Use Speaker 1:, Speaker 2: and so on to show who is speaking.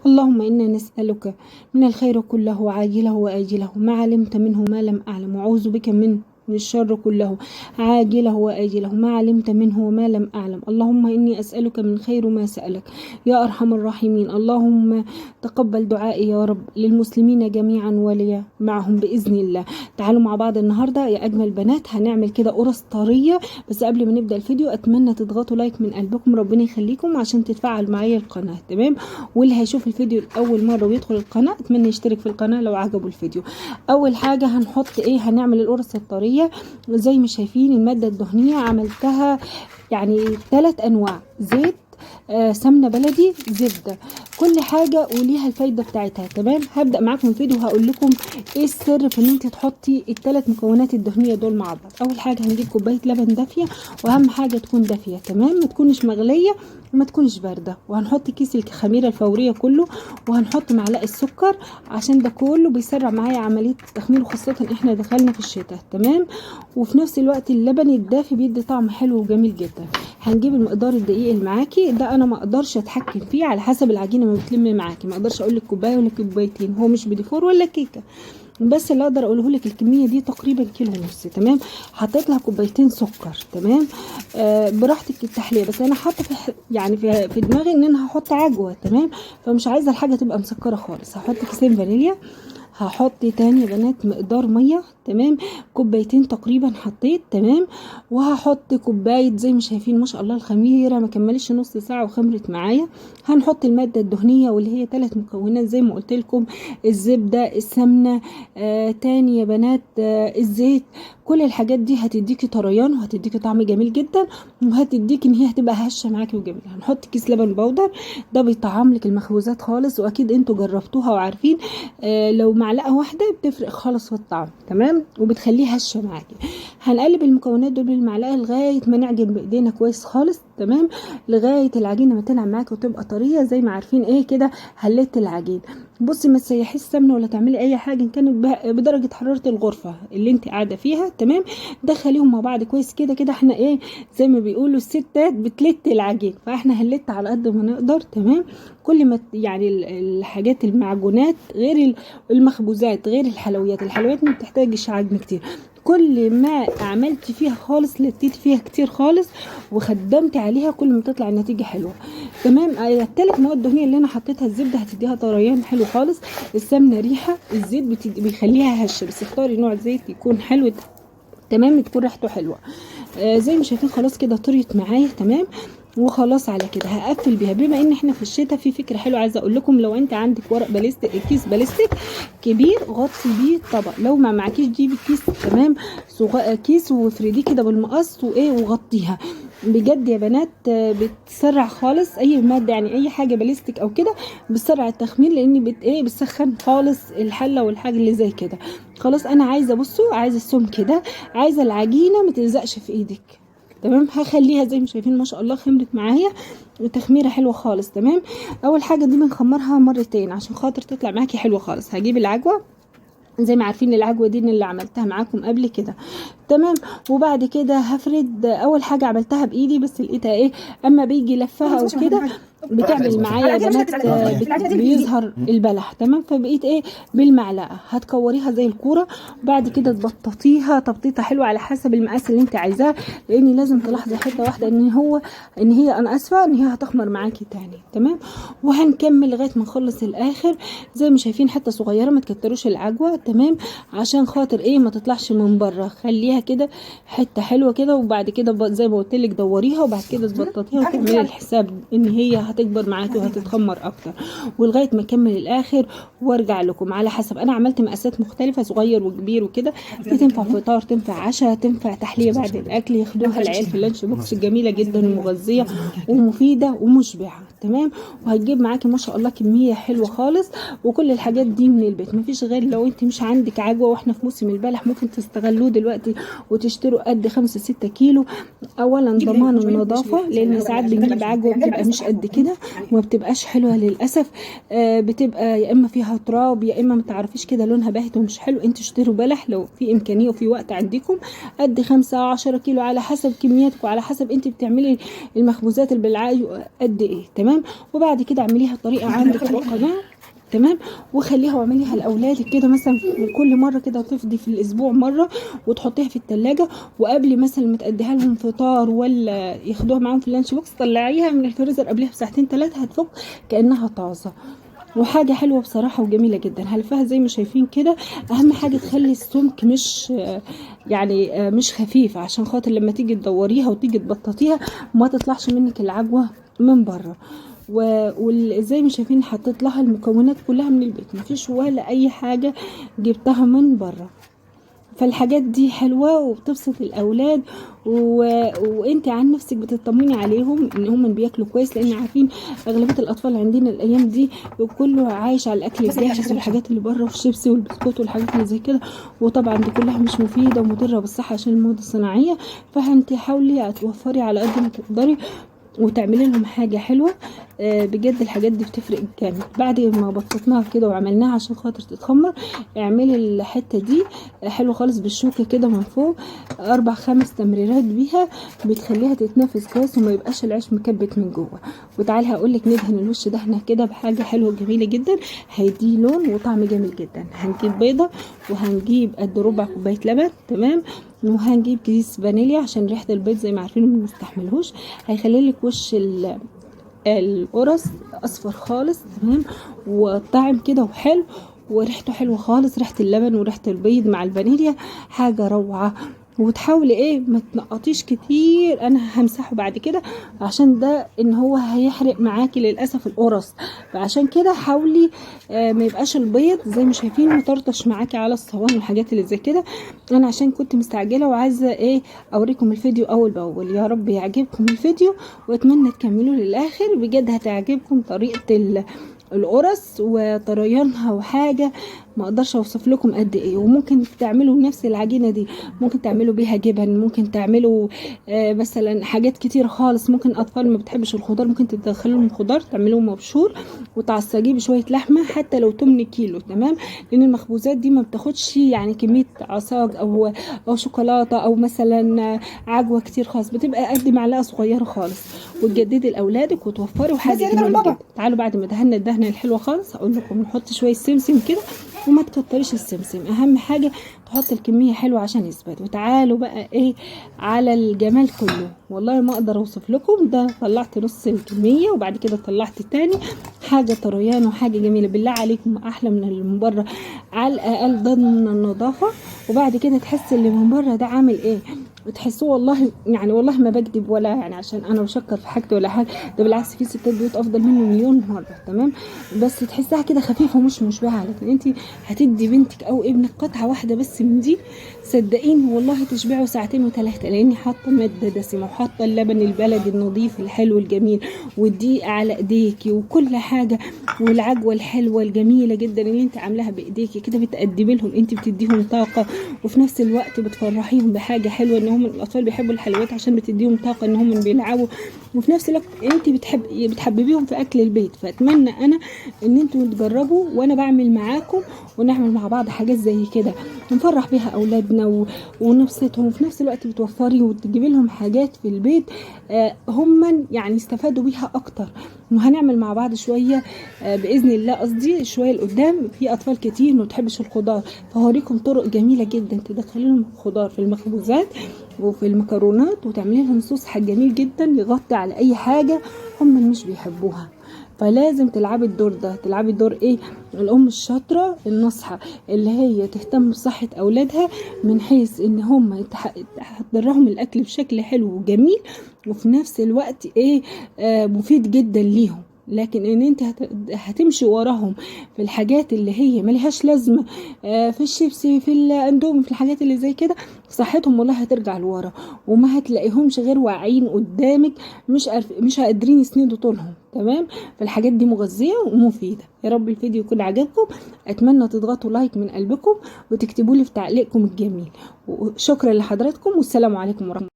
Speaker 1: اللهم إنا نسألك من الخير كله عاجله وآجله ما علمت منه ما لم أعلم، وأعوذ بك من الشر كله عاجله وآجله ما علمت منه وما لم أعلم. اللهم إني أسألك من خير ما سألك يا أرحم الراحمين. اللهم تقبل دعائي يا رب للمسلمين جميعا ولي معهم بإذن الله. تعالوا مع بعض النهاردة يا أجمل بنات هنعمل كده قرص طرية. بس قبل ما نبدأ الفيديو أتمنى تضغطوا لايك من قلبكم، ربنا يخليكم عشان تتفاعل معايا القناة. تمام؟ واللي هيشوف الفيديو لأول مرة ويدخل القناة أتمنى يشترك في القناة لو عجبه الفيديو. أول حاجة هنحط هنعمل القرص الطرية. زي ما شايفين المادة الدهنية عملتها يعني 3 أنواع: زيت، سمنة بلدي، زبدة. كل حاجة وليها الفايدة بتاعتها. تمام؟ هبدأ معاكم الفيديو وهقول لكم ايه السر في ان انت تحطي ال3 مكونات الدهنية دول مع بعض. اول حاجة هنجيب كوباية لبن دافية، واهم حاجة تكون دافية. تمام؟ ما تكونش مغلية وما تكونش باردة. وهنحط كيس الخميرة الفورية كله، وهنحط معلقة سكر عشان ده كله بيسرع معايا عملية التخمير، وخاصة احنا دخلنا في الشتاء. تمام؟ وفي نفس الوقت اللبن الدافي بيدي طعم حلو وجميل جدا. هنجيب المقدار الدقيق اللي معاكي ده، انا ما اقدرش اتحكم فيه على حسب العجينه ما بتلم معاكي، ما اقدرش اقول لك كوبايه ولا كوبايتين، هو مش بديفور ولا كيكه، بس اللي اقدر اقوله لك الكميه دي تقريبا كيلو ونص. تمام؟ حطيت لها كوبايتين سكر. تمام؟ براحتك التحليه، بس انا حاطه في دماغي ان انا هحط عجوه. تمام؟ فمش عايزه الحاجه تبقى مسكره خالص. هحط كيسين فانيليا، هحط تاني يا بنات مقدار ميه. تمام؟ كوبايتين تقريبا حطيت. تمام؟ وهحط كوبايه زي ما شايفين ما شاء الله الخميره ما كملش نص ساعه وخمرت معايا. هنحط الماده الدهنيه واللي هي 3 مكونات زي ما قلت لكم: الزبده، السمنه، تاني يا بنات الزيت. كل الحاجات دي هتديكي طريان وهتديكي طعم جميل جدا، وهتديكي ان هي هتبقى هشه معاكي وجميله. هنحط كيس لبن بودر، ده بيطعم لك المخبوزات خالص، واكيد انتوا جربتوها وعارفين لو معلقه واحده بتفرق خالص في الطعم. تمام؟ وبتخليه هشه معاكي. هنقلب المكونات دول بالمعلقه لغايه ما نعجن بايدينا كويس خالص. تمام؟ لغايه العجينه ما تنعم معاكي وتبقى طريه زي ما عارفين كده هليت العجين. بصي ما تسيحيش السمنه ولا تعملي اي حاجه ان كانت بدرجه حراره الغرفه اللي انت قاعده فيها. تمام؟ دخليهم مع بعض كويس كده احنا زي ما بيقولوا الستات بتلت العجين، فاحنا هنلت على قد ما نقدر. تمام؟ كل ما الحاجات المعجونات غير المخبوزات غير الحلويات ما بتحتاجش عجن كتير. كل ما عملت فيها خالص لتيت فيها كتير خالص وخدمت عليها كل ما تطلع النتيجه حلوه. تمام؟ ال3 مواد دهنيه اللي انا حطيتها: الزبده هتديها طريان حلو خالص، السمنه ريحه، الزيت بيخليها هشه، بس اختاري نوع زيت يكون حلو. تمام؟ تكون ريحته حلوه. زي ما شايفين خلاص كده طريت معايا. تمام؟ وخلاص على كده هقفل بيها. بما ان احنا في الشتاء في فكره حلوه عايزه اقول لكم: لو انت عندك ورق بلاستيك، كيس بلاستيك كبير غطي بيه طبق. لو ما معكيش جيبي كيس. تمام؟ كيس وافرديه كده بالمقص وغطيها. بجد يا بنات بتسرع خالص اي ماده، يعني اي حاجه بلاستيك او كده بتسرع التخمير، لان بتسخن خالص الحله والحاجه اللي زي كده. خلاص انا عايزه عايزه السم كده، عايزه العجينه ما تلزقش في ايدك. تمام؟ هخليها زي ما شايفين ما شاء الله خمرت معايا تخميره حلوه خالص. تمام؟ اول حاجه دي بنخمرها مرتين عشان خاطر تطلع معاكي حلوه خالص. هجيب العجوه زي ما عارفين العجوه دي اللي عملتها معاكم قبل كده. تمام؟ وبعد كده هفرد. اول حاجه عملتها بايدي بس لقيتها اما بيجي لفها او كده بتعمل معايا يا بنات بيظهر البلح. تمام؟ فبقيت بالمعلقه هتكوريها زي الكوره، وبعد كده تبططيها تبطيطه حلوه على حسب المقاس اللي انت عايزاه، لان لازم تلاحظي حته واحده ان هي انا اسفه ان هي هتخمر معاكي تاني. تمام؟ وهنكمل لغايه ما نخلص الاخر. زي ما شايفين حته صغيره، ما تكتروش العجوه. تمام؟ عشان خاطر ما تطلعش من بره، خليها كده حته حلوه كده، وبعد كده زي ما قلت لك دوريها، وبعد كده تبططيها وتعملي الحساب ان هي هتكبر معاكي وهتتخمر اكتر، ولغايه ما اكمل الاخر وارجع لكم على حسب. انا عملت مقاسات مختلفه صغير وكبير وكده، تنفع فطار، تنفع عشاء، تنفع تحليه بعد الاكل ياخدوها العيال في اللانش بوكس. جميله جدا ومغذيه ومفيده ومشبعه. تمام؟ وهتجيب معاكي ما شاء الله كميه حلوه خالص. وكل الحاجات دي من البيت، مفيش غير لو انت مش عندك عجوه واحنا في موسم البلح ممكن تستغلوه دلوقتي وتشتروا قد 5-6 كيلو. اولا ضمان النظافه، لان ساعات بنجيب عجوه بتبقى مش قد كده وما ببتبقاش حلوه للاسف. بتبقى يا اما فيها تراب يا اما ما تعرفيش كده لونها باهت ومش حلو. انتوا اشتروا بلح لو في امكانيه وفي وقت عندكم قد 5-10 كيلو على حسب كمياتك وعلى حسب انت بتعملي المخبوزات بالعجوه قد ايه. تمام؟ تمام. وبعد كده اعمليها طريقه عندك في القناه، تمام. وخليها واعمليها لاولادك كده مثلا كل مره كده، تفضي في الاسبوع مره وتحطيها في التلاجة، وقبل مثلا ما تديها لهم فطار ولا ياخدوها معاهم في اللانش بوكس، طلعيها من الفريزر قبلها بساعتين 3 هتفك كانها طازه. وحاجه حلوه بصراحه وجميله جدا. هلفها زي ما شايفين كده. اهم حاجه تخلي السمك مش يعني مش خفيف، عشان خاطر لما تيجي تدوريها وتيجي تبططيها ما تطلعش منك العجوه من بره. وزي ما شايفين حطيت لها المكونات كلها من البيت، مفيش ولا اي حاجه جبتها من بره. فالحاجات دي حلوة وبتبسط الأولاد وانت عن نفسك بتطمني عليهم ان هم بياكلوا كويس، لان عارفين أغلبية الأطفال عندنا الأيام دي كله عايش على الأكل الجاهز والحاجات اللي بره والشيبسي والبسكوت والحاجات اللي زي كده، وطبعا دي كلها مش مفيدة ومضرة بالصحة عشان المواد الصناعية. فانت حاولي توفري على قد ما تقدري وتعملي لهم حاجه حلوه. بجد الحاجات دي بتفرق جامد. بعد ما بططناها كده وعملناها عشان خاطر تتخمر، اعملي الحته دي حلوه خالص بالشوكه كده من فوق 4-5 تمريرات بيها، بتخليها تتنفس كويس وما يبقاش العيش مكبت من جوه. وتعالي هقولك ندهن الوش دهنه كده بحاجه حلوه جميله جدا، هيديه لون وطعم جميل جدا. هنجيب بيضه وهنجيب قد ربع كوبايه لبن، تمام. وهنجيب كيس فانيليا عشان ريحه البيض زي ما عارفين ما بنستحملهوش، هيخلي لك وش القرص اصفر خالص، تمام. وطعم كده وحلو وريحته حلوه خالص، ريحه اللبن وريحه البيض مع الفانيليا حاجه روعه. وتحاولي ما تنقطيش كتير، انا همسحه بعد كده عشان ده ان هو هيحرق معاكي للاسف القرص. فعشان كده حاولي ما يبقاش البيض زي ما شايفين مطرطش معاكي على الصواني والحاجات اللي زي كده. انا عشان كنت مستعجله وعايزه اوريكم الفيديو اول باول. يا رب يعجبكم الفيديو واتمنى تكملوا للاخر، بجد هتعجبكم طريقه القرص وطريانها وحاجه ما اقدرش اوصف لكم قد ايه. وممكن تعملوا نفس العجينه دي، ممكن تعملوا بيها جبن، ممكن تعملوا مثلا حاجات كتير خالص. ممكن اطفال ما بتحبش الخضار ممكن تدخلوا لهم خضار، تعملوه مبشور وتعصجيه بشويه لحمه حتى لو 8 كيلو، تمام. لان المخبوزات دي ما بتاخدش يعني كميه عصاج او شوكولاته او مثلا عجوه كتير خالص، بتبقى قد معلقه صغيره خالص. وتجددي لاولادك وتوفري حاجه جميله جدا. تعالوا بعد ما دهنا الدهنه الحلوه خالص هقول لكم نحط شويه سمسم كده، وما تكتريش السمسم، اهم حاجه تحط الكميه حلوه عشان يثبت. وتعالوا بقى على الجمال كله، والله ما اقدر اوصف لكم. ده طلعت نص الكميه وبعد كده طلعت تاني، حاجه طريان وحاجه جميله بالله عليكم، احلى من اللي من بره على الاقل ضمن النظافه. وبعد كده تحس اللي من بره ده عامل وتحسوه والله يعني والله ما بكذب ولا يعني عشان انا بشكر في حاجتي ولا حاجه، ده بالعكس في ستات بيوت افضل منه مليون مره، تمام. بس تحسها كده خفيفه ومش مشبعه. لكن انت هتدي بنتك او ابنك قطعه واحده بس من دي، صدقيني والله تشبعوا ساعتين و3، لاني حاطه ماده دسمه وحاطه اللبن البلدي النظيف الحلو الجميل والدقيق على ايديكي وكل حاجه، والعجوه الحلوه الجميله جدا اللي انت عاملاها بايديكي كده، بتقدمي لهم انت بتديهم طاقه وفي نفس الوقت بتفرحيهم بحاجه حلوه. ان هم الاطفال بيحبوا الحلويات عشان بتديهم طاقه ان هم بيلعبوا، وفي نفس الوقت انت بتحببيهم في اكل البيت. فاتمنى انا ان انتوا تجربوا وانا بعمل معاكم، ونعمل مع بعض حاجات زي كده نفرح بيها اولادنا ونبسطهم، وفي نفس الوقت بتوفري وتجيبي لهم حاجات في البيت هم يعني يستفادوا بيها اكتر. وهنعمل مع بعض شويه باذن الله، قصدي شويه لقدام في اطفال كتير ما بتحبش الخضار، فهوريكم طرق جميله جدا تدخلي لهم خضار في المخبوزات وفي المكرونات، وتعملي لهم صوص جميل جدا يغطي على اي حاجه هم مش بيحبوها. فلازم تلعبي الدور ده، تلعبي دور الام الشاطره الناصحه اللي هي تهتم بصحه اولادها، من حيث ان هم تحضر لهم الاكل بشكل حلو وجميل، وفي نفس الوقت مفيد جدا ليهم. لكن ان انت هتمشي وراهم في الحاجات اللي هي ملهاش لازمه، في الشيبسي في الاندومي في الحاجات اللي زي كده، صحتهم والله هترجع لورا، وما هتلاقيهمش غير واعيين قدامك مش قادرين يسندوا طولهم، تمام. فالحاجات دي مغذيه ومفيده. يا رب الفيديو يكون عجبكم، اتمنى تضغطوا لايك من قلبكم وتكتبوا لي في تعليقكم الجميل. وشكرا لحضراتكم والسلام عليكم ورحمه الله.